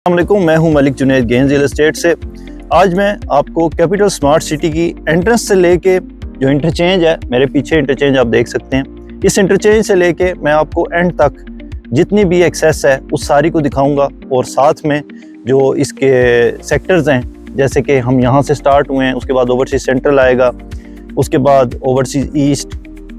अस्सलामुअलैकुम, मैं हूं Malik Junaid Ganges real estate से। आज मैं आपको कैपिटल स्मार्ट सिटी की एंट्रेंस से लेके जो इंटरचेंज है, मेरे पीछे इंटरचेंज आप देख सकते हैं, इस इंटरचेंज से लेके मैं आपको एंड तक जितनी भी एक्सेस है उस सारी को दिखाऊंगा। और साथ में जो इसके सेक्टर्स हैं, जैसे कि हम यहाँ से स्टार्ट हुए हैं, उसके बाद ओवरसीज सेंट्रल आएगा, उसके बाद ओवरसीज ईस्ट,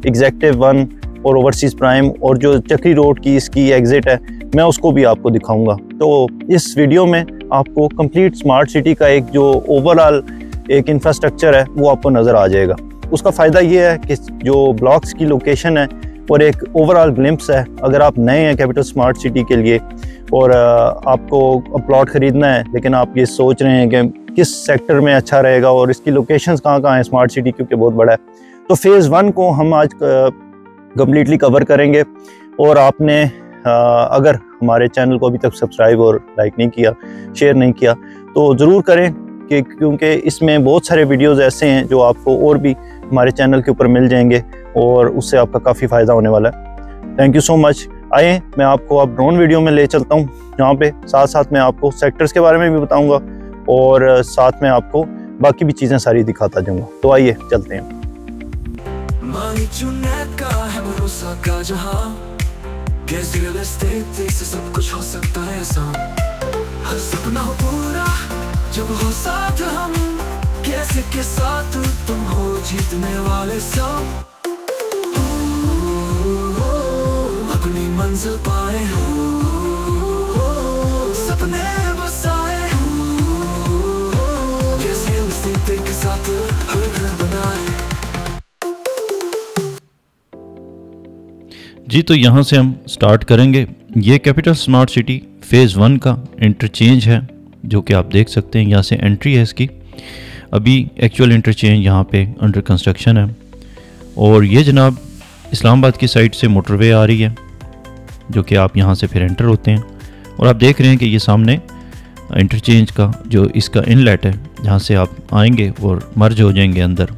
एग्जेक्टिव 1 और ओवरसीज प्राइम, और जो चक्री रोड की इसकी एग्जिट है मैं उसको भी आपको दिखाऊंगा। तो इस वीडियो में आपको कंप्लीट स्मार्ट सिटी का एक जो ओवरऑल एक इंफ्रास्ट्रक्चर है वो आपको नज़र आ जाएगा। उसका फ़ायदा ये है कि जो ब्लॉक्स की लोकेशन है और एक ओवरऑल ग्लिम्प्स है। अगर आप नए हैं कैपिटल स्मार्ट सिटी के लिए और आपको प्लॉट ख़रीदना है, लेकिन आप ये सोच रहे हैं कि किस सेक्टर में अच्छा रहेगा और इसकी लोकेशंस कहाँ हैं स्मार्ट सिटी, क्योंकि बहुत बड़ा है, तो फेज़ 1 को हम आज कम्प्लीटली कवर करेंगे। और आपने अगर हमारे चैनल को अभी तक सब्सक्राइब और लाइक नहीं किया, शेयर नहीं किया, तो ज़रूर करें कि क्योंकि इसमें बहुत सारे वीडियोस ऐसे हैं जो आपको और भी हमारे चैनल के ऊपर मिल जाएंगे और उससे आपका काफ़ी फ़ायदा होने वाला है। Thank you so much. आए मैं आपको अब ड्रोन वीडियो में ले चलता हूँ, जहाँ पे साथ साथ मैं आपको सेक्टर्स के बारे में भी बताऊँगा और साथ में आपको बाकी भी चीज़ें सारी दिखाता जाऊँगा। तो आइए चलते हैं। रियल एस्टेट से सब कुछ हो सकता है आसान, हर सपना हो पूरा जब हो साथ हम, कैसे के साथ तुम हो जीतने वाले सब, अपनी मंजिल पाए हो, सपने बसाए हो, कैसे उसी के साथ हर घर बनाए। जी, तो यहाँ से हम स्टार्ट करेंगे। ये कैपिटल स्मार्ट सिटी फेज़ 1 का इंटरचेंज है, जो कि आप देख सकते हैं। यहाँ से एंट्री है इसकी। अभी एक्चुअल इंटरचेंज यहाँ पे अंडर कंस्ट्रक्शन है। और ये जनाब इस्लामाबाद की साइड से मोटरवे आ रही है, जो कि आप यहाँ से फिर एंटर होते हैं। और आप देख रहे हैं कि ये सामने इंटरचेंज का जो इसका इनलेट है, जहाँ से आप आएंगे और मर्ज हो जाएंगे अंदर,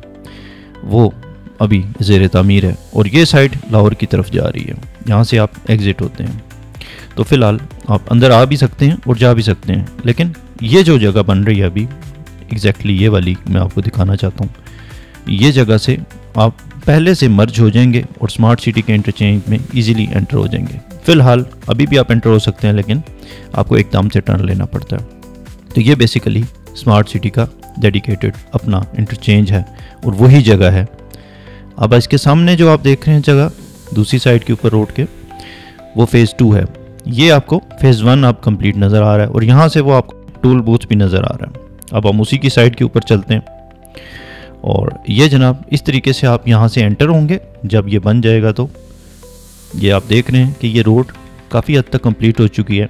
वो अभी ज़ेर तामीर है। और ये साइड लाहौर की तरफ जा रही है, यहाँ से आप एग्ज़िट होते हैं। तो फ़िलहाल आप अंदर आ भी सकते हैं और जा भी सकते हैं, लेकिन ये जो जगह बन रही है अभी एग्जैक्टली ये वाली मैं आपको दिखाना चाहता हूँ। ये जगह से आप पहले से मर्ज हो जाएंगे और स्मार्ट सिटी के इंटरचेंज में ईज़िली एंटर हो जाएंगे। फ़िलहाल अभी भी आप एंटर हो सकते हैं, लेकिन आपको एकदम से टर्न लेना पड़ता है। तो ये बेसिकली स्मार्ट सिटी का डेडिकेटेड अपना इंटरचेंज है और वही जगह है। अब इसके सामने जो आप देख रहे हैं जगह दूसरी साइड के ऊपर रोड के, वो फेज़ 2 है। ये आपको फेज़ 1 आप कंप्लीट नज़र आ रहा है और यहाँ से वो आपको टूल बूथ भी नज़र आ रहा है। अब हम उसी की साइड के ऊपर चलते हैं। और ये जनाब इस तरीके से आप यहाँ से एंटर होंगे। जब ये बन जाएगा तो ये आप देख रहे हैं कि ये रोड काफ़ी हद तक कंप्लीट हो चुकी है,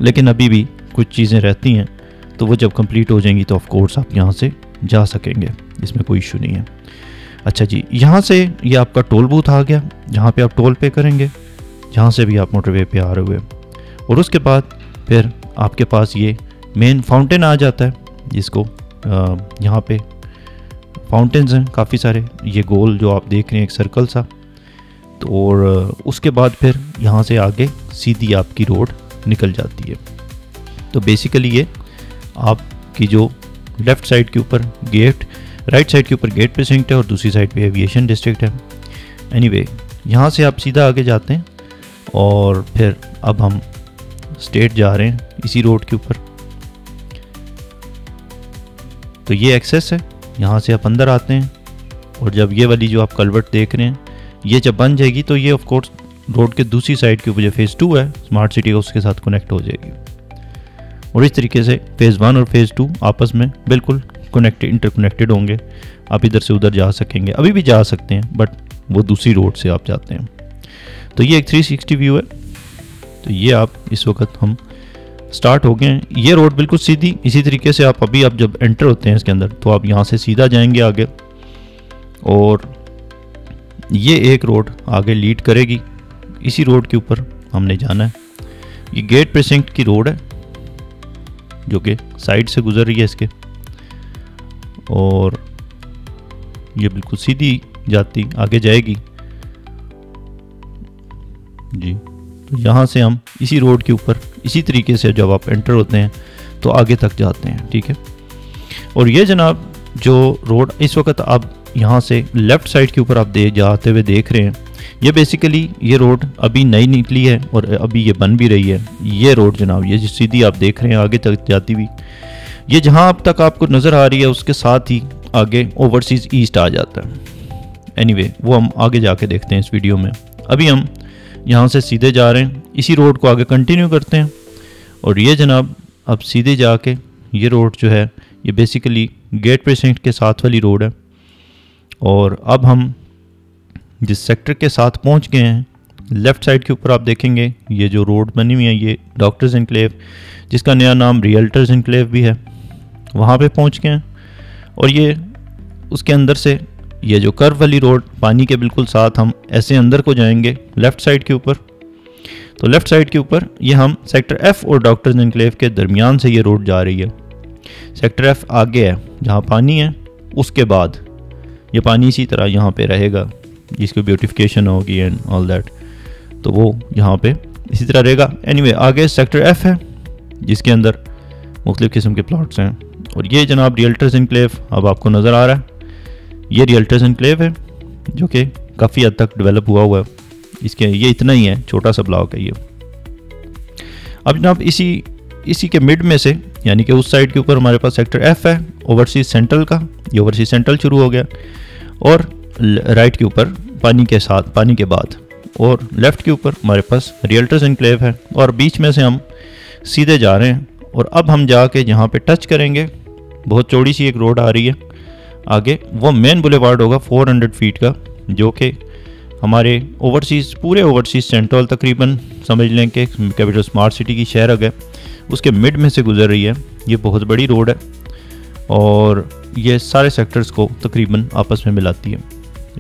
लेकिन अभी भी कुछ चीज़ें रहती हैं। तो वो जब कंप्लीट हो जाएंगी तो ऑफ कोर्स आप यहाँ से जा सकेंगे, इसमें कोई इशू नहीं है। अच्छा जी, यहाँ से ये आपका टोल बूथ आ गया, जहाँ पे आप टोल पे करेंगे, जहाँ से भी आप मोटरवे पे आ रहे हुए। और उसके बाद फिर आपके पास ये मेन फाउंटेन आ जाता है, जिसको यहाँ पे फाउंटेन्स हैं काफ़ी सारे, ये गोल जो आप देख रहे हैं एक सर्कल सा। तो और उसके बाद फिर यहाँ से आगे सीधी आपकी रोड निकल जाती है। तो बेसिकली ये आपकी जो लेफ़्ट साइड के ऊपर गेट, राइट साइड के ऊपर गेट प्रेसिडेंट है और दूसरी साइड पे एविएशन डिस्ट्रिक्ट है। एनीवे, यहाँ से आप सीधा आगे जाते हैं और फिर अब हम स्टेट जा रहे हैं इसी रोड के ऊपर। तो ये एक्सेस है, यहाँ से आप अंदर आते हैं और जब ये वाली जो आप कलवर्ट देख रहे हैं ये जब बन जाएगी तो ये ऑफ कोर्स रोड के दूसरी साइड के ऊपर जो फेज़ 2 है स्मार्ट सिटी का, उसके साथ कनेक्ट हो जाएगी। और इस तरीके से फेज़ 1 और फेज़ 2 आपस में बिल्कुल इंटरकनेक्टेड होंगे। आप इधर से उधर जा सकेंगे, अभी भी जा सकते हैं, बट वो दूसरी रोड से आप जाते हैं। तो ये एक 360 व्यू है। तो ये आप इस वक्त हम स्टार्ट हो गए हैं। ये रोड बिल्कुल सीधी, इसी तरीके से आप अभी आप जब एंटर होते हैं इसके अंदर तो आप यहाँ से सीधा जाएंगे आगे और ये एक रोड आगे लीड करेगी। इसी रोड के ऊपर हमने जाना है। ये गेट प्रेसिडेंट की रोड है जो कि साइड से गुजर रही है इसके, और ये बिल्कुल सीधी जाती आगे जाएगी जी। तो यहाँ से हम इसी रोड के ऊपर इसी तरीके से जब आप एंटर होते हैं तो आगे तक जाते हैं, ठीक है। और ये जनाब जो रोड इस वक्त आप यहाँ से लेफ़्ट साइड के ऊपर आप जाते हुए देख रहे हैं, ये बेसिकली ये रोड अभी नई निकली है और अभी ये बन भी रही है। ये रोड जनाब ये सीधी आप देख रहे हैं आगे तक जाती हुई, ये जहाँ अब तक आपको नज़र आ रही है उसके साथ ही आगे ओवरसीज़ ईस्ट आ जाता है। एनीवे वो हम आगे जाके देखते हैं इस वीडियो में। अभी हम यहाँ से सीधे जा रहे हैं, इसी रोड को आगे कंटिन्यू करते हैं। और ये जनाब अब सीधे जाके ये रोड जो है ये बेसिकली गेट प्रेसिडेंट के साथ वाली रोड है। और अब हम जिस सेक्टर के साथ पहुंच गए हैं, लेफ़्ट साइड के ऊपर आप देखेंगे ये जो रोड बनी हुई है ये डॉक्टर्स एनक्लेव, जिसका नया नाम रियल्टर्स एनक्लेव भी है, वहाँ पे पहुंच गए हैं। और ये उसके अंदर से ये जो कर्व वाली रोड पानी के बिल्कुल साथ हम ऐसे अंदर को जाएंगे लेफ़्ट साइड के ऊपर। तो लेफ़्ट साइड के ऊपर ये हम सेक्टर एफ़ और डॉक्टर्स एनक्लेव के दरमियान से ये रोड जा रही है। सेक्टर एफ़ आगे है जहाँ पानी है, उसके बाद ये पानी इसी तरह यहाँ पे रहेगा, जिसकी ब्यूटिफिकेशन होगी एंड ऑल दैट, तो वो यहाँ पे इसी तरह रहेगा। एनीवे आगे सेक्टर एफ़ है जिसके अंदर मुख्तलिफ़ किस्म के प्लॉट्स हैं। और ये जनाब रियल्टर्स एनक्लेव अब आपको नज़र आ रहा है, ये रियल्टर्स एनक्लेव है जो कि काफ़ी हद तक डेवलप हुआ है। इसके ये इतना ही है, छोटा सा ब्लॉक है ये। अब जनाब इसी के मिड में से यानी कि उस साइड के ऊपर हमारे पास सेक्टर एफ़ है ओवरसीज़ सेंट्रल का, ये ओवरसीज़ सेंट्रल शुरू हो गया। और राइट के ऊपर पानी के साथ पानी के बाद और लेफ़्ट के ऊपर हमारे पास रियल्टर्स एनक्लेव है। और बीच में से हम सीधे जा रहे हैं और अब हम जाके जहाँ पे टच करेंगे बहुत चौड़ी सी एक रोड आ रही है आगे, वो मेन बुलेवार्ड होगा 400 फीट का, जो कि हमारे ओवरसीज़ पूरे ओवरसीज़ सेंट्रल तकरीबन समझ लें कि कैपिटल स्मार्ट सिटी की शहर है उसके मिड में से गुजर रही है। ये बहुत बड़ी रोड है और ये सारे सेक्टर्स को तकरीबन आपस में मिलाती है।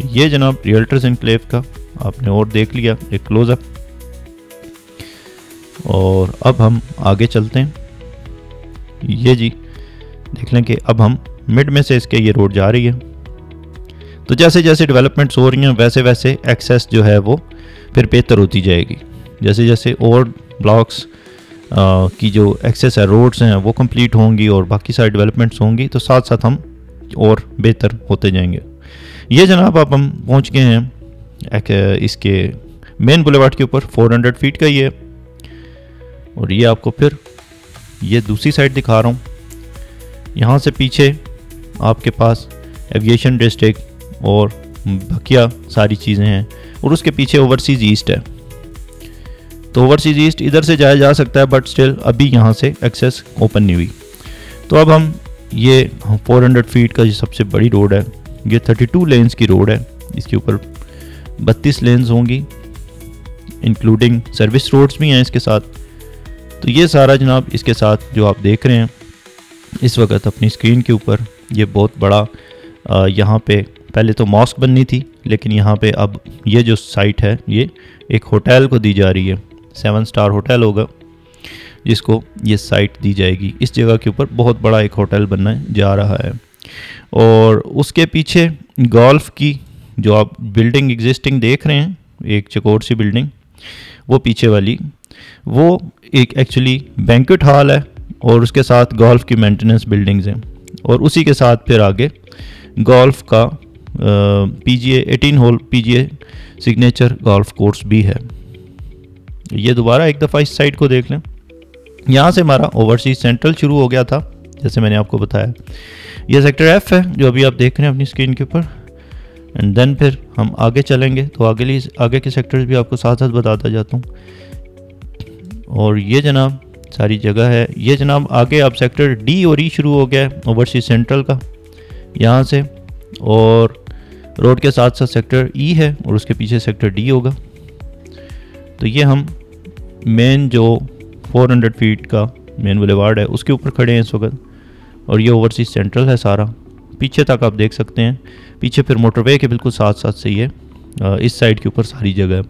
ये जनाब रियल्टर्स एनक्लेव का आपने और देख लिया एक क्लोज़अप। और अब हम आगे चलते हैं, ये जी देख लें कि अब हम मिड में से इसके ये रोड जा रही है। तो जैसे जैसे डेवलपमेंट्स हो रही हैं वैसे वैसे एक्सेस जो है वो फिर बेहतर होती जाएगी। जैसे जैसे और ब्लॉक्स की जो एक्सेस है रोड्स हैं वो कंप्लीट होंगी और बाकी सारी डेवलपमेंट्स होंगी तो साथ साथ हम और बेहतर होते जाएंगे। ये जनाब अब हम पहुंच गए हैं इसके मेन बुलेवार्ड के ऊपर 400 फीट का ये। और ये आपको फिर ये दूसरी साइड दिखा रहा हूँ। यहाँ से पीछे आपके पास एविएशन डिस्ट्रिक्ट और बकिया सारी चीज़ें हैं और उसके पीछे ओवरसीज़ ईस्ट है। तो ओवरसीज़ ईस्ट इधर से जाया जा सकता है बट स्टिल अभी यहाँ से एक्सेस ओपन नहीं हुई। तो अब हम ये 400 फीट का जो सबसे बड़ी रोड है ये 32 लेन्स की रोड है, इसके ऊपर 32 लेन्स होंगी इंक्लूडिंग सर्विस रोड्स भी हैं इसके साथ। तो ये सारा जनाब इसके साथ जो आप देख रहे हैं इस वक्त अपनी स्क्रीन के ऊपर, ये बहुत बड़ा यहाँ पे पहले तो मॉस्क बननी थी लेकिन यहाँ पे अब ये जो साइट है ये एक होटल को दी जा रही है, 7 स्टार होटल होगा जिसको ये साइट दी जाएगी। इस जगह के ऊपर बहुत बड़ा एक होटल बनने जा रहा है। और उसके पीछे गोल्फ की जो आप बिल्डिंग एग्जिस्टिंग देख रहे हैं, एक चकोर सी बिल्डिंग, वो पीछे वाली वो एक एक्चुअली बैंक्वेट हॉल है और उसके साथ गोल्फ की मेंटेनेंस बिल्डिंग्स हैं। और उसी के साथ फिर आगे गोल्फ का PGA 18 hole PGA signature golf course भी है। ये दोबारा एक दफ़ा इस साइड को देख लें। यहाँ से हमारा ओवरसीज सेंट्रल शुरू हो गया था जैसे मैंने आपको बताया। ये सेक्टर एफ़ है जो अभी आप देख रहे हैं अपनी स्क्रीन के ऊपर। एंड देन फिर हम आगे चलेंगे तो आगे के सेक्टर्स भी आपको साथ साथ बताता जाता हूँ। और ये जनाब सारी जगह है। ये जनाब आगे आप सेक्टर डी और ई शुरू हो गया है ओवरसीज सेंट्रल का यहाँ से, और रोड के साथ साथ सेक्टर ई है और उसके पीछे सेक्टर डी होगा। तो ये हम मेन जो 400 फीट का मेन बुलेवार्ड है उसके ऊपर खड़े हैं इस वक्त। और ये ओवरसीज सेंट्रल है सारा, पीछे तक आप देख सकते हैं। पीछे फिर मोटरवे के बिल्कुल साथ साथ से ये इस साइड के ऊपर सारी जगह है।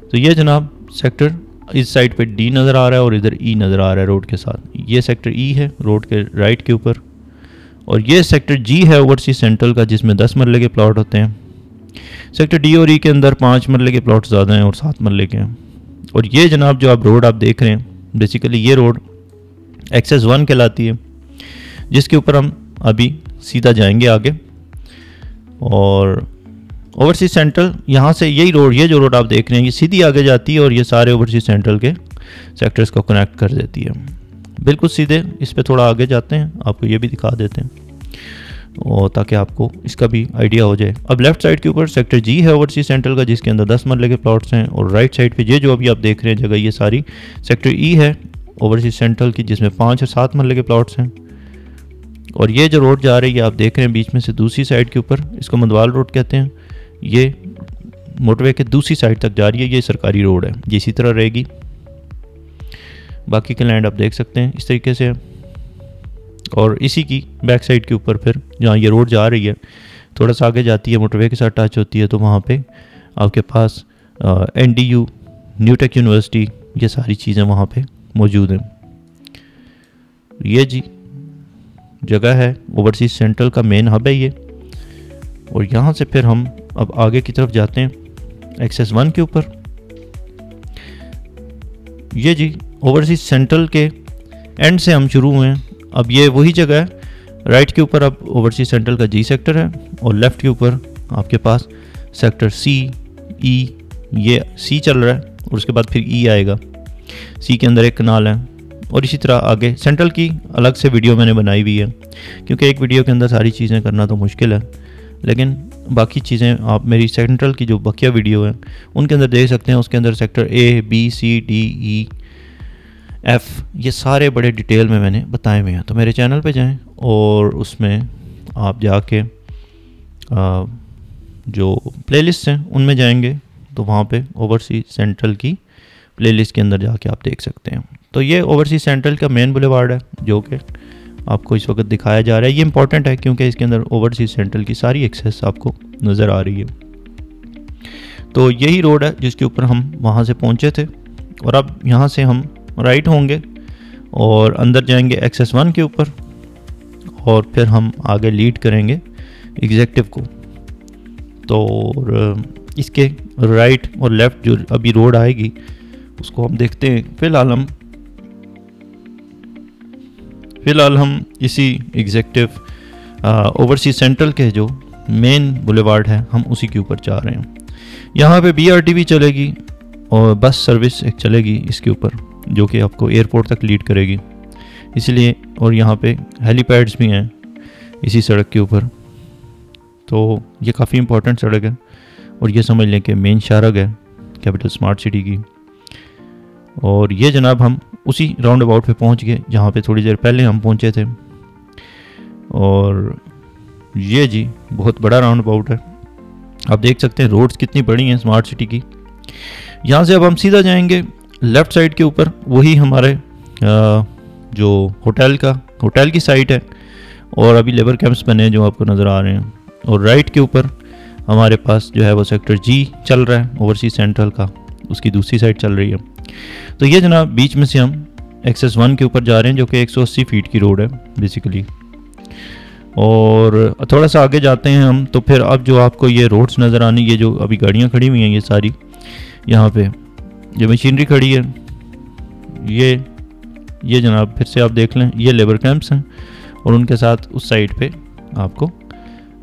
तो ये जनाब सेक्टर इस साइड पे डी नज़र आ रहा है और इधर ई नज़र आ रहा है रोड के साथ। ये सेक्टर ई है रोड के राइट के ऊपर। और ये सेक्टर जी है ओवरसीज सेंट्रल का जिसमें 10 मरले के प्लॉट होते हैं। सेक्टर डी और ई के अंदर 5 मरले के प्लॉट ज़्यादा हैं और 7 मरले के हैं। और ये जनाब जो आप रोड आप देख रहे हैं, बेसिकली ये रोड एक्सेस 1 कहलाती है, जिसके ऊपर हम अभी सीधा जाएंगे आगे। और ओवरसीज सेंट्रल यहाँ से यही रोड, ये जो रोड आप देख रहे हैं, ये सीधी आगे जाती है और ये सारे ओवरसीज सेंट्रल के सेक्टर्स को कनेक्ट कर देती है। बिल्कुल सीधे इस पे थोड़ा आगे जाते हैं, आपको ये भी दिखा देते हैं और ताकि आपको इसका भी आइडिया हो जाए। अब लेफ्ट साइड के ऊपर सेक्टर जी है ओवरसीज सेंट्रल का, जिसके अंदर 10 मरले के प्लॉट्स हैं, और राइट साइड पे ये जो अभी आप देख रहे हैं जगह, ये सारी सेक्टर ई है ओवरसीज सेंट्रल की, जिसमें 5 और 7 मरले के प्लॉट्स हैं। और ये जो रोड जा रही है आप देख रहे हैं बीच में से दूसरी साइड के ऊपर, इसको मंदवाल रोड कहते हैं, ये मोटरवे के दूसरी साइड तक जा रही है, ये सरकारी रोड है, ये इसी तरह रहेगी। बाकी के लैंड आप देख सकते हैं इस तरीके से। और इसी की बैक साइड के ऊपर फिर जहाँ ये रोड जा रही है, थोड़ा सा आगे जाती है, मोटरवे के साथ टच होती है, तो वहाँ पे आपके पास NDU, न्यू टेक यूनिवर्सिटी, ये सारी चीज़ें वहाँ पे मौजूद हैं। ये जी जगह है ओवरसीज सेंट्रल का मेन हब है ये। और यहाँ से फिर हम अब आगे की तरफ जाते हैं एक्सेस 1 के ऊपर। ये जी ओवरसीज सेंट्रल के एंड से हम शुरू हुए हैं। अब ये वही जगह है, राइट के ऊपर अब ओवरसीज सेंट्रल का जी सेक्टर है, और लेफ़्ट के ऊपर आपके पास सेक्टर सी, ई, ये सी चल रहा है और उसके बाद फिर ई आएगा। सी के अंदर एक कनाल है, और इसी तरह आगे सेंट्रल की अलग से वीडियो मैंने बनाई हुई है, क्योंकि एक वीडियो के अंदर सारी चीज़ें करना तो मुश्किल है, लेकिन बाकी चीज़ें आप मेरी सेंट्रल की जो बकिया वीडियो है उनके अंदर देख सकते हैं। उसके अंदर sector A, B, C, D, E, F, ये सारे बड़े डिटेल में मैंने बताए हुए हैं। तो मेरे चैनल पे जाएं और उसमें आप जाके जो प्लेलिस्ट हैं उनमें जाएंगे, तो वहाँ पे ओवरसीज सेंट्रल की प्लेलिस्ट के अंदर जाके आप देख सकते हैं। तो ये ओवरसीज सेंट्रल का मेन बुलेवार्ड है जो कि आपको इस वक्त दिखाया जा रहा है। ये इंपॉर्टेंट है क्योंकि इसके अंदर ओवरसीज सेंट्रल की सारी एक्सेस आपको नज़र आ रही है। तो यही रोड है जिसके ऊपर हम वहाँ से पहुँचे थे, और अब यहाँ से हम राइट होंगे और अंदर जाएंगे एक्सेस 1 के ऊपर, और फिर हम आगे लीड करेंगे एग्जेक्टिव को। तो इसके राइट और लेफ़्ट जो अभी रोड आएगी उसको हम देखते हैं। फ़िलहाल हम इसी एग्जेक्टिव ओवरसीज सेंट्रल के जो मेन बुलेवार्ड है हम उसी के ऊपर जा रहे हैं। यहाँ पे BRT भी चलेगी और बस सर्विस एक चलेगी इसके ऊपर, जो कि आपको एयरपोर्ट तक लीड करेगी इसलिए। और यहाँ पे हेलीपैड्स भी हैं इसी सड़क के ऊपर। तो ये काफ़ी इम्पोर्टेंट सड़क है, और ये समझ लें कि मेन शाहरग है कैपिटल स्मार्ट सिटी की। और ये जनाब हम उसी राउंड अबाउट पे पहुँच गए जहाँ पे थोड़ी देर पहले हम पहुँचे थे। और ये जी बहुत बड़ा राउंड अबाउट है, आप देख सकते हैं रोड्स कितनी बड़ी हैं स्मार्ट सिटी की। यहाँ से अब हम सीधा जाएंगे लेफ़्ट साइड के ऊपर, वही हमारे जो होटल की साइट है, और अभी लेबर कैंप्स बने हैं जो आपको नज़र आ रहे हैं। और राइट के ऊपर हमारे पास जो है वो सेक्टर जी चल रहा है ओवरसीज सेंट्रल का, उसकी दूसरी साइड चल रही है। तो ये जनाब बीच में से हम एक्सेस 1 के ऊपर जा रहे हैं जो कि 180 फीट की रोड है बेसिकली। और थोड़ा सा आगे जाते हैं हम, तो फिर अब जो आपको ये रोड्स नज़र आनी, ये जो अभी गाड़ियाँ खड़ी हुई हैं ये सारी, यहाँ पे जो मशीनरी खड़ी है, ये जनाब फिर से आप देख लें, ये लेबर कैंप्स हैं, और उनके साथ उस साइड पे आपको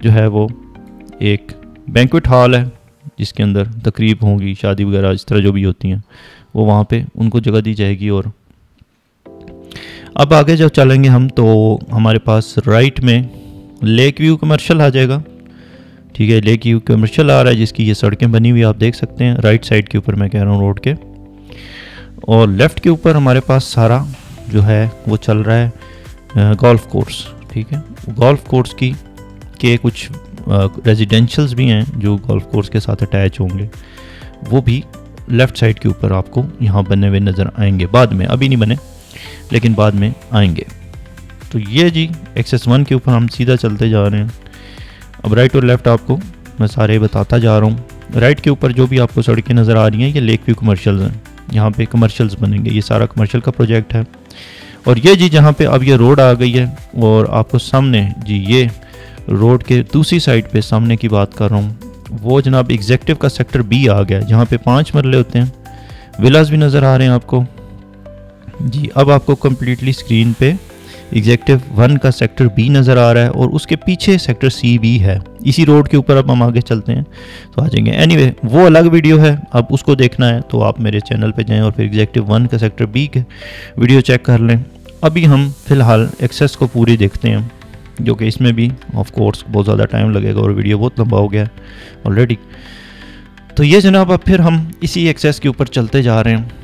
जो है वो एक बैंक्वेट हॉल है जिसके अंदर तकरीब होंगी, शादी वगैरह इस तरह जो भी होती हैं वो वहाँ पे उनको जगह दी जाएगी। और अब आगे जब चलेंगे हम तो हमारे पास राइट में लेक व्यू कमर्शियल आ जाएगा। ठीक है, लेक व्यू कमर्शियल आ रहा है जिसकी ये सड़कें बनी हुई आप देख सकते हैं राइट साइड के ऊपर, मैं कह रहा हूँ रोड के। और लेफ़्ट के ऊपर हमारे पास सारा जो है वो चल रहा है गोल्फ कोर्स। ठीक है, गोल्फ कोर्स के कुछ रेजिडेंशियल्स भी हैं जो गोल्फ कोर्स के साथ अटैच होंगे, वो भी लेफ़्ट साइड के ऊपर आपको यहाँ बने हुए नज़र आएंगे बाद में, अभी नहीं बने लेकिन बाद में आएंगे। तो ये जी एक्सेस 1 के ऊपर हम सीधा चलते जा रहे हैं। अब राइट और लेफ़्ट आपको मैं सारे बताता जा रहा हूँ। राइट के ऊपर जो भी आपको सड़कें नज़र आ रही हैं ये लेक व्यू कमर्शियल्स हैं, यहाँ पे कमर्शियल्स बनेंगे, ये सारा कमर्शियल का प्रोजेक्ट है। और ये जी जहाँ पे अब ये रोड आ गई है, और आपको सामने जी ये रोड के दूसरी साइड पे सामने की बात कर रहा हूँ, वो जनाब एग्जेक्टिव का सेक्टर बी आ गया, जहाँ पे 5 मरले होते हैं विलास भी नज़र आ रहे हैं आपको जी। अब आपको कम्प्लीटली स्क्रीन पे एग्जेक्टिव 1 का सेक्टर बी नज़र आ रहा है और उसके पीछे सेक्टर सी भी है। इसी रोड के ऊपर अब हम आगे चलते हैं तो आ जाएंगे। एनीवे वो अलग वीडियो है, अब उसको देखना है तो आप मेरे चैनल पे जाएं और फिर एग्जेक्टिव 1 का सेक्टर बी के वीडियो चेक कर लें। अभी हम फ़िलहाल एक्सेस को पूरी देखते हैं, जो कि इसमें भी ऑफ कोर्स बहुत ज़्यादा टाइम लगेगा और वीडियो बहुत लंबा हो गया है ऑलरेडी। तो ये जनाब अब फिर हम इसी एक्सेस के ऊपर चलते जा रहे हैं।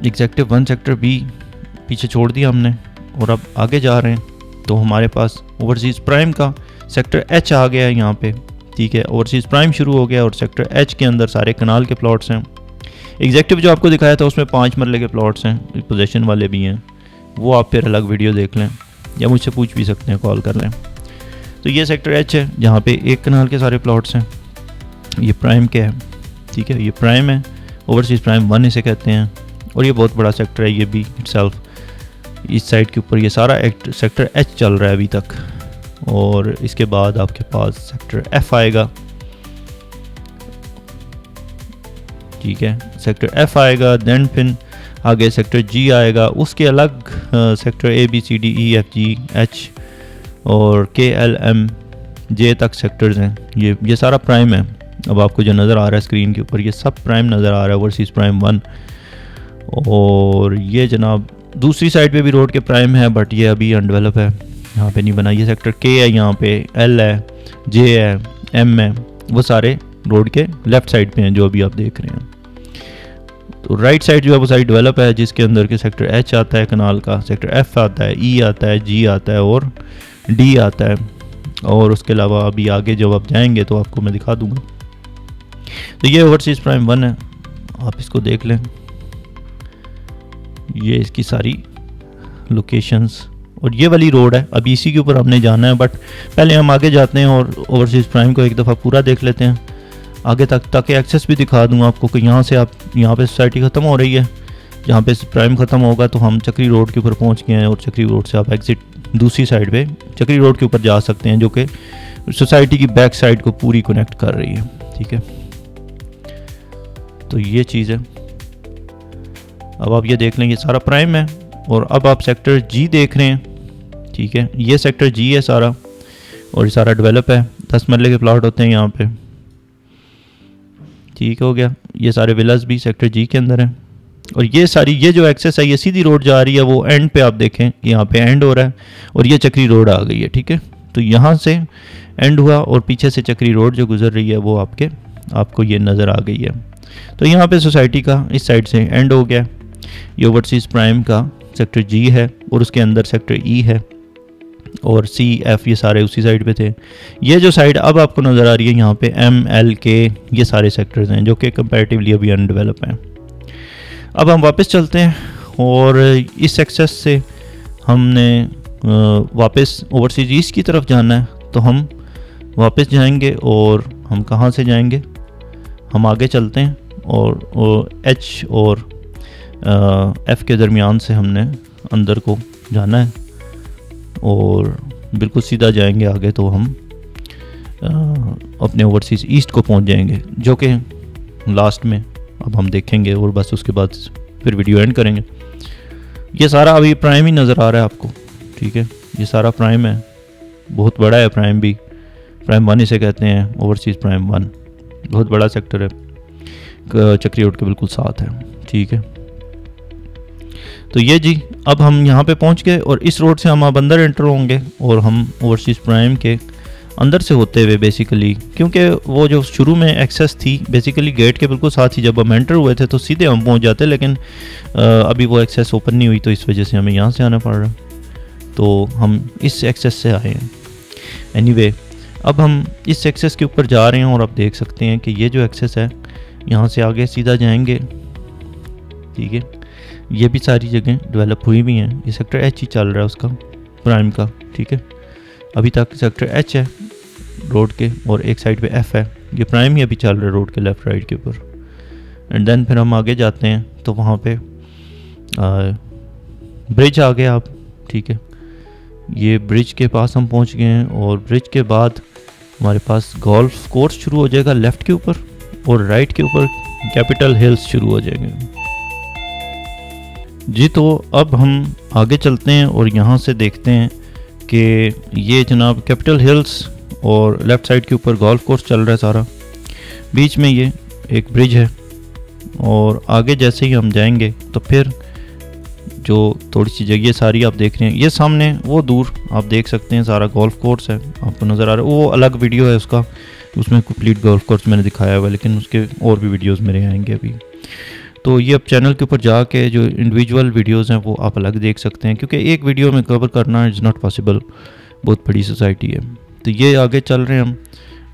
एग्जेक्टिव 1 सेक्टर बी पीछे छोड़ दिया हमने और अब आगे जा रहे हैं। तो हमारे पास ओवरसीज़ प्राइम का सेक्टर एच आ गया है यहाँ पे, ठीक है। ओवरसीज़ प्राइम शुरू हो गया और सेक्टर एच के अंदर सारे कनाल के प्लॉट्स हैं। एग्जेक्टिव जो आपको दिखाया था उसमें 5 मरले के प्लॉट्स हैं, पोजेशन वाले भी हैं, वो आप फिर अलग वीडियो देख लें या मुझसे पूछ भी सकते हैं, कॉल कर लें। तो ये सेक्टर एच है जहाँ पे एक कनाल के सारे प्लॉट्स हैं, ये प्राइम के हैं, ठीक है। ये प्राइम है, ओवरसीज़ प्राइम 1 इसे कहते हैं और ये बहुत बड़ा सेक्टर है ये भी इटसेल्फ। इस साइड के ऊपर ये सारा सेक्टर एच चल रहा है अभी तक और इसके बाद आपके पास सेक्टर एफ आएगा, ठीक है। सेक्टर एफ आएगा, देन फिर आगे सेक्टर जी आएगा, उसके अलग sector A B C D E F G H और के एल एम जे तक सेक्टर्स हैं। ये सारा प्राइम है। अब आपको जो नज़र आ रहा है स्क्रीन के ऊपर ये सब प्राइम नज़र आ रहा है, ओवरसीज़ प्राइम 1। और ये जनाब दूसरी साइड पे भी रोड के प्राइम है बट ये अभी अनडेवलप है, यहाँ पे नहीं बना। ये सेक्टर के है, यहाँ पे एल है, जे है, एम है, वो सारे रोड के लेफ़्ट साइड पे हैं जो अभी आप देख रहे हैं। तो राइट साइड जो है वो सारी डेवलप है जिसके अंदर के सेक्टर एच आता है कनाल का, सेक्टर एफ आता है, ई आता है, जी आता है और डी आता है। और उसके अलावा अभी आगे जब आप जाएंगे तो आपको मैं दिखा दूँगा। तो ये ओवरसीज़ प्राइम 1 है, आप इसको देख लें। ये इसकी सारी लोकेशंस और ये वाली रोड है, अभी इसी के ऊपर हमने जाना है बट पहले हम आगे जाते हैं और ओवरसीज़ प्राइम को एक दफ़ा पूरा देख लेते हैं आगे तक, ताकि एक्सेस भी दिखा दूंगा आपको कि यहाँ से आप यहाँ पे सोसाइटी ख़त्म हो रही है, जहाँ पे प्राइम ख़त्म होगा तो हम चक्री रोड के ऊपर पहुँच गए हैं और चक्री रोड से आप एग्ज़िट दूसरी साइड पे चक्री रोड के ऊपर जा सकते हैं जो कि सोसाइटी की बैक साइड को पूरी कनेक्ट कर रही है, ठीक है। तो ये चीज़ है। अब आप ये देख लें ये सारा प्राइम है और अब आप सेक्टर जी देख रहे हैं, ठीक है। ये सेक्टर जी है सारा और ये सारा डेवलप है, 10 मरले के प्लॉट होते हैं यहाँ पे, ठीक हो गया। ये सारे विलास भी सेक्टर जी के अंदर हैं और ये सारी ये जो एक्सेस है ये सीधी रोड जा रही है, वो एंड पे आप देखें यहाँ पे एंड हो रहा है और ये चक्री रोड आ गई है, ठीक है। तो यहाँ से एंड हुआ और पीछे से चक्री रोड जो गुजर रही है वो आपको ये नज़र आ गई है। तो यहाँ पे सोसाइटी का इस साइड से एंड हो गया। ये ओवरसीज़ प्राइम का सेक्टर जी है और उसके अंदर सेक्टर ई है और सी एफ ये सारे उसी साइड पे थे। ये जो साइड अब आपको नज़र आ रही है यहाँ पे एम एल के ये सारे सेक्टर्स हैं जो कि कंपैरेटिवली अभी अनडेवलप हैं। अब हम वापस चलते हैं और इस एक्सेस से हमने वापस ओवरसीज़ ईस्ट की तरफ जाना है तो हम वापस जाएंगे और हम कहाँ से जाएंगे, हम आगे चलते हैं और एच और एफ़ के दरमियान से हमने अंदर को जाना है और बिल्कुल सीधा जाएंगे आगे तो हम अपने ओवरसीज़ ईस्ट को पहुंच जाएंगे जो कि लास्ट में अब हम देखेंगे और बस उसके बाद फिर वीडियो एंड करेंगे। ये सारा अभी प्राइम ही नज़र आ रहा है आपको, ठीक है। ये सारा प्राइम है, बहुत बड़ा है प्राइम भी, प्राइम 1 इसे कहते हैं, ओवरसीज़ प्राइम 1 बहुत बड़ा सेक्टर है, चक्री रोड के बिल्कुल साथ है, ठीक है। तो ये जी अब हम यहाँ पे पहुँच गए और इस रोड से हम अब अंदर एंटर होंगे और हम ओवरसीज़ प्राइम के अंदर से होते हुए बेसिकली, क्योंकि वो जो शुरू में एक्सेस थी बेसिकली गेट के बिल्कुल साथ ही जब हम एंटर हुए थे तो सीधे हम पहुँच जाते, लेकिन अभी वो एक्सेस ओपन नहीं हुई तो इस वजह से हमें यहाँ से आना पड़ रहा है। तो हम इस एक्सेस से आए हैं। एनीवे अब हम इस एक्सेस के ऊपर जा रहे हैं और आप देख सकते हैं कि ये जो एक्सेस है यहाँ से आगे सीधा जाएंगे, ठीक है। ये भी सारी जगह डेवलप हुई भी हैं। ये सेक्टर एच ही चल रहा है उसका प्राइम का, ठीक है। अभी तक सेक्टर एच है रोड के और एक साइड पे एफ है, ये प्राइम ही अभी चल रहा है रोड के लेफ़्ट राइट के ऊपर। एंड देन फिर हम आगे जाते हैं तो वहाँ पे ब्रिज आ गया आप, ठीक है। ये ब्रिज के पास हम पहुँच गए हैं और ब्रिज के बाद हमारे पास गोल्फ कोर्स शुरू हो जाएगा लेफ़्ट के ऊपर और राइट के ऊपर कैपिटल हिल्स शुरू हो जाएंगे जी। तो अब हम आगे चलते हैं और यहाँ से देखते हैं कि ये जनाब कैपिटल हिल्स और लेफ़्ट साइड के ऊपर गोल्फ कोर्स चल रहा है सारा, बीच में ये एक ब्रिज है और आगे जैसे ही हम जाएंगे तो फिर जो थोड़ी सी जगह सारी आप देख रहे हैं, ये सामने वो दूर आप देख सकते हैं सारा गोल्फ कोर्स है आपको नज़र आ रहा है। वो अलग वीडियो है उसका, उसमें कंप्लीट गोल्फ कोर्स मैंने दिखाया हुआ है, लेकिन उसके और भी वीडियोस मेरे आएंगे अभी। तो ये अब चैनल के ऊपर जाके जो इंडिविजुअल वीडियोस हैं वो आप अलग देख सकते हैं, क्योंकि एक वीडियो में कवर करना इज़ नॉट पॉसिबल, बहुत बड़ी सोसाइटी है। तो ये आगे चल रहे हैं हम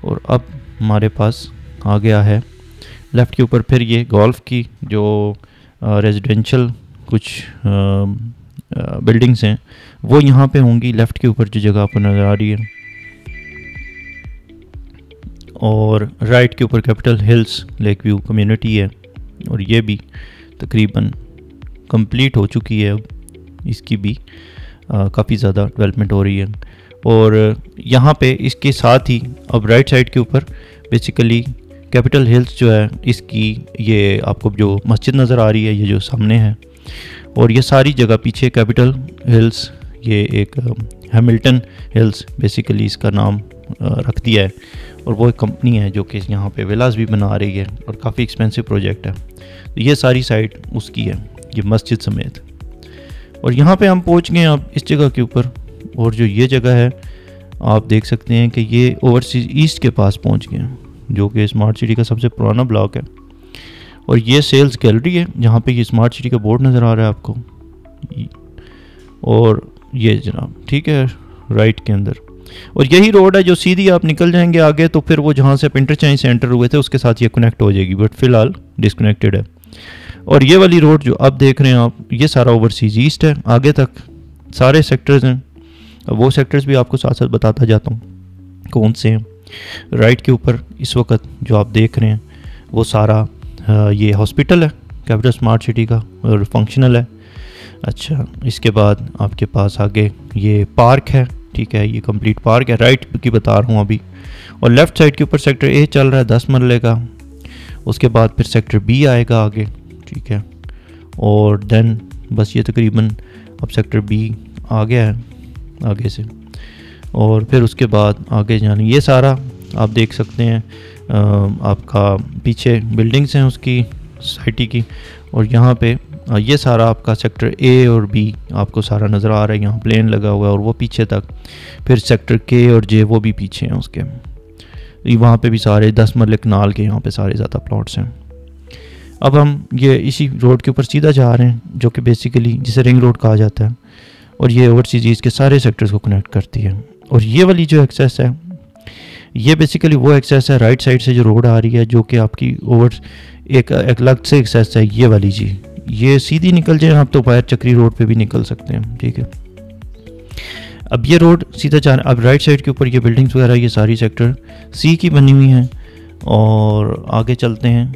और अब हमारे पास आ गया है लेफ़्ट के ऊपर फिर ये गोल्फ की जो रेजिडेंशियल कुछ बिल्डिंग्स हैं वो यहाँ पे होंगी लेफ़्ट के ऊपर जो जगह आपको नज़र आ रही है, और राइट के ऊपर capital hills lake view community है और ये भी तकरीबन कंप्लीट हो चुकी है। अब इसकी भी काफ़ी ज़्यादा डेवलपमेंट हो रही है। और यहाँ पे इसके साथ ही अब राइट साइड के ऊपर बेसिकली कैपिटल हिल्स जो है इसकी ये आपको जो मस्जिद नज़र आ रही है ये जो सामने है, और ये सारी जगह पीछे कैपिटल हिल्स, ये एक हैमिल्टन हिल्स बेसिकली इसका नाम रख दिया है, और वो एक कंपनी है जो कि यहाँ पे विलास भी बना रही है और काफ़ी एक्सपेंसिव प्रोजेक्ट है। तो ये सारी साइड उसकी है, ये मस्जिद समेत। और यहाँ पे हम पहुँच गए अब इस जगह के ऊपर, और जो ये जगह है आप देख सकते हैं कि ये ओवरसीज़ ईस्ट के पास पहुँच गए हैं, जो कि स्मार्ट सिटी का सबसे पुराना ब्लॉक है। और ये सेल्स गैलरी है जहाँ पे ये स्मार्ट सिटी का बोर्ड नज़र आ रहा है आपको, और ये जनाब ठीक है राइट के अंदर। और यही रोड है जो सीधी आप निकल जाएंगे आगे तो फिर वो जहाँ से आप इंटरचेंज से एंटर हुए थे उसके साथ ये कनेक्ट हो जाएगी, बट फ़िलहाल डिसकनेक्टेड है। और ये वाली रोड जो आप देख रहे हैं आप, ये सारा ओवरसीज़ ईस्ट है, आगे तक सारे सेक्टर्स हैं। अब वो सेक्टर्स भी आपको साथ साथ बताता जाता हूँ कौन से हैं। राइट के ऊपर इस वक्त जो आप देख रहे हैं वो सारा ये हॉस्पिटल है कैपिटल स्मार्ट सिटी का और फंक्शनल है। अच्छा, इसके बाद आपके पास आगे ये पार्क है, ठीक है, ये कंप्लीट पार्क है, राइट की बता रहा हूँ अभी। और लेफ़्ट साइड के ऊपर सेक्टर ए चल रहा है 10 मरले का, उसके बाद फिर सेक्टर बी आएगा आगे, ठीक है। और देन बस ये तकरीबन अब सेक्टर बी आ गया है आगे से, और फिर उसके बाद आगे जाने ये सारा आप देख सकते हैं आपका पीछे बिल्डिंग्स हैं उसकी सोसाइटी की, और यहाँ पे ये सारा आपका सेक्टर ए और बी आपको सारा नज़र आ रहा है, यहाँ प्लेन लगा हुआ है और वो पीछे तक, फिर सेक्टर के और जे वो भी पीछे हैं उसके, वहाँ पे भी सारे 10 मरले कनाल के यहाँ पे सारे ज़्यादा प्लॉट्स हैं। अब हम ये इसी रोड के ऊपर सीधा जा रहे हैं जो कि बेसिकली जिसे रिंग रोड कहा जाता है, और ये ओवरसीज़ के सारे सेक्टर्स को कनेक्ट करती है। और ये वाली जो एक्सेस है ये बेसिकली वो एक्सेस है राइट साइड से जो रोड आ रही है, जो कि आपकी ओवर एक अलग से एक्सेस है ये वाली जी, ये सीधी निकल जाए आप तो बाहर चक्री रोड पे भी निकल सकते हैं, ठीक है। अब ये रोड सीधा जा रहा है, अब राइट साइड के ऊपर ये बिल्डिंग्स वगैरह ये सारी सेक्टर सी की बनी हुई हैं। और आगे चलते हैं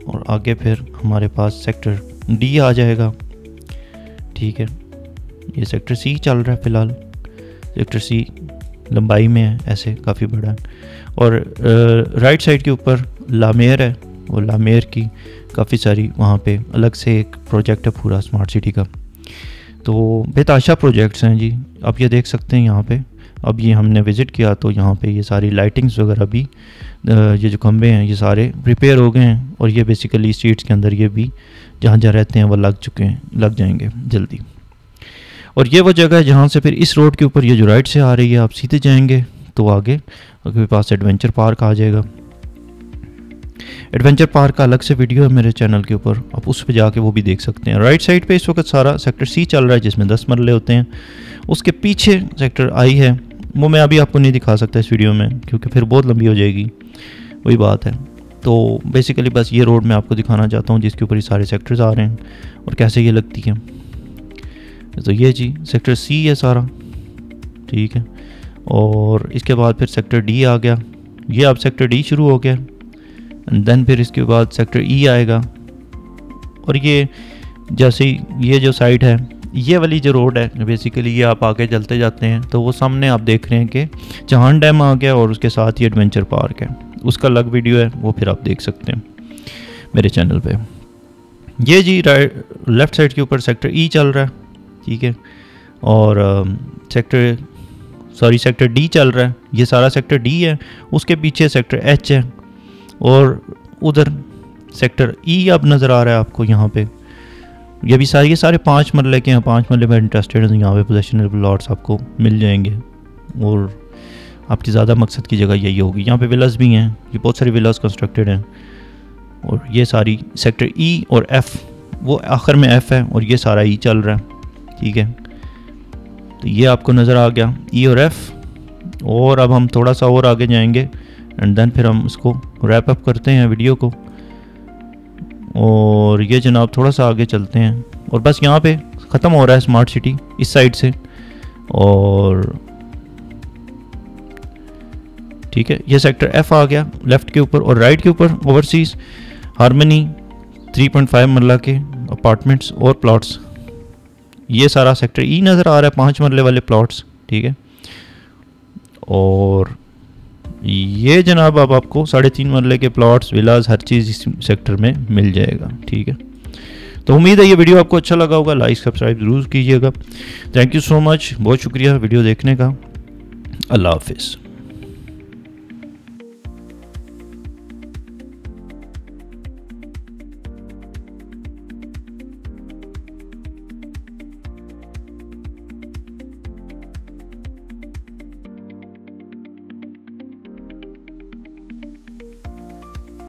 और आगे फिर हमारे पास सेक्टर डी आ जाएगा, ठीक है। ये सेक्टर सी चल रहा है फ़िलहाल, सेक्टर सी लंबाई में है ऐसे काफ़ी बड़ा है। और राइट साइड के ऊपर लामेर है, और लामेर की काफ़ी सारी वहाँ पे अलग से एक प्रोजेक्ट है पूरा स्मार्ट सिटी का, तो बेताशा प्रोजेक्ट्स हैं जी। आप ये देख सकते हैं यहाँ पे, अब ये हमने विज़िट किया तो यहाँ पे ये सारी लाइटिंग्स वगैरह भी ये जो खंबे हैं ये सारे रिपेयर हो गए हैं, और ये बेसिकली स्ट्रीट्स के अंदर ये भी जहाँ जहाँ रहते हैं वो लग चुके हैं, लग जाएंगे जल्दी। और ये वो जगह है जहाँ से फिर इस रोड के ऊपर ये जो राइट से आ रही है आप सीधे जाएंगे तो आगे आपके पास एडवेंचर पार्क आ जाएगा। एडवेंचर पार्क का अलग से वीडियो है मेरे चैनल के ऊपर, आप उस पर जाके वो भी देख सकते हैं। राइट साइड पे इस वक्त सारा सेक्टर सी चल रहा है जिसमें 10 मरले होते हैं, उसके पीछे सेक्टर आई है, वो मैं अभी आपको नहीं दिखा सकता इस वीडियो में क्योंकि फिर बहुत लंबी हो जाएगी, वही बात है। तो बेसिकली बस ये रोड मैं आपको दिखाना चाहता हूँ जिसके ऊपर ये सारे सेक्टर्स आ रहे हैं और कैसे ये लगती है। तो ये जी सेक्टर सी है सारा, ठीक है। और इसके बाद फिर सेक्टर डी आ गया, ये अब सेक्टर डी शुरू हो गया, एंड देन फिर इसके बाद सेक्टर ई आएगा। और ये जैसे ये जो साइड है ये वाली जो रोड है बेसिकली ये आप आगे चलते जाते हैं तो वो सामने आप देख रहे हैं कि चौहान डैम आ गया और उसके साथ ही एडवेंचर पार्क है, उसका अलग वीडियो है वो फिर आप देख सकते हैं। मेरे चैनल पे। ये जी लेफ़्ट साइड के ऊपर सेक्टर ई चल रहा है, ठीक है, और सेक्टर डी चल रहा है। ये सारा सेक्टर डी है, उसके पीछे सेक्टर एच है, और उधर सेक्टर ई अब नज़र आ रहा है आपको यहाँ पे। ये सारे 5 मरले के हैं, 5 मरले में इंटरेस्टेड हैं, यहाँ पे पोजेशनल प्लॉट्स आपको मिल जाएंगे, और आपकी ज़्यादा मकसद की जगह यही होगी। यहाँ पे विलास भी हैं, ये बहुत सारी विलास कंस्ट्रक्टेड हैं, और ये सारी सेक्टर ई और एफ़, वो आखिर में एफ़ है, और ये सारा ई चल रहा है, ठीक है। तो ये आपको नज़र आ गया ई और एफ़। और अब हम थोड़ा सा और आगे जाएंगे एंड देन फिर हम इसको रैप अप करते हैं वीडियो को। और ये जनाब थोड़ा सा आगे चलते हैं, और बस यहाँ पे ख़त्म हो रहा है स्मार्ट सिटी इस साइड से, और ठीक है, ये सेक्टर एफ आ गया लेफ़्ट के ऊपर, और राइट के ऊपर ओवरसीज़ हारमनी 3.5 मरला के अपार्टमेंट्स और प्लॉट्स। ये सारा सेक्टर ई नज़र आ रहा है, 5 मरले वाले प्लॉट्स, ठीक है। और ये जनाब अब आपको 3.5 मरले के प्लॉट्स, विलास, हर चीज़ इस सेक्टर में मिल जाएगा, ठीक है। तो उम्मीद है ये वीडियो आपको अच्छा लगा होगा, लाइक सब्सक्राइब ज़रूर कीजिएगा। थैंक यू सो मच, बहुत शुक्रिया वीडियो देखने का। अल्लाह हाफिज़।